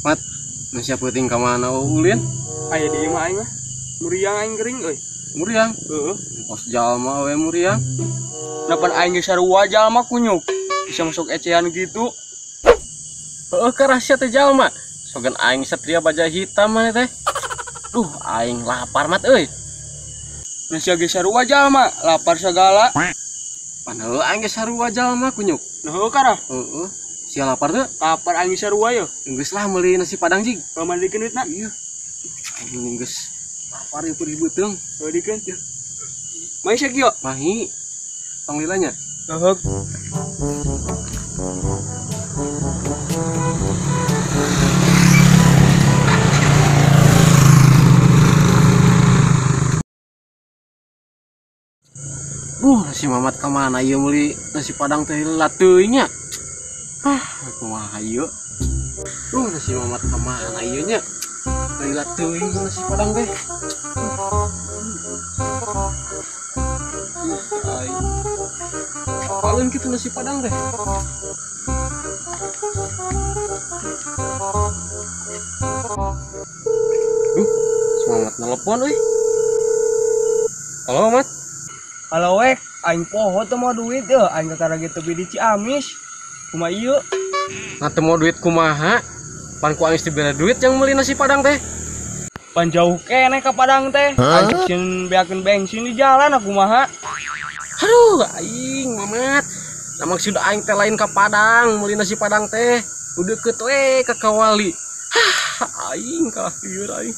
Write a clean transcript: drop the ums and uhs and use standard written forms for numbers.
Mat, masih penting ka mana ulin? Aya di imah aing mah. Muriang aing gering euy. Muriang. Heeh. Pos jalma we muriang. Napan aing geus sarua jalma kunyuk. Bisa masuk ecehan gitu. Heueuh ka rahasia teh jalma. Sogan aing satria baja hitam mah teh. Aing lapar mat euy. Nasi geus sarua jalma, lapar segala. Padahal aing geus sarua jalma kunyuk. Nah heueuh kara. Heeh. Sia lapar teu? Lapar aing geus sarua yo. Geus lah meuli nasi padang jig. Pamandikeun duitna. Iya. Aing geus lapar ieu ribut teung. Heuh dikeun. Mai sakio. Mahi. Panglilanya. Heuh. Nasi Mamat ka mana ieu meuli nasi padang teh lelat teuing nya. Kumaha ieu? Nasi Mamat ka mana ieu nya? Lelat teuing nasi padang teh. Ai. Apalun kitu nasi padang teh? Semangat nelpon euy. Halo, Mat. Halo wek, aing poho teu mau duit yeuh, aing kakara gitu di Ciamis. Kumaha ieu? Nah teu mau duit kumaha? Pan ku aing dibere duit yang meuli nasi padang teh. Pan jauh kene ka Padang teh. Aing sieun beakeun bensin di jalan aku kumaha. Aduh, aing Mamat. Nah maksud aing teh lain ka Padang, meuli nasi padang teh. Udah deukeut we ka Kawali. Aing kalah lieur aing.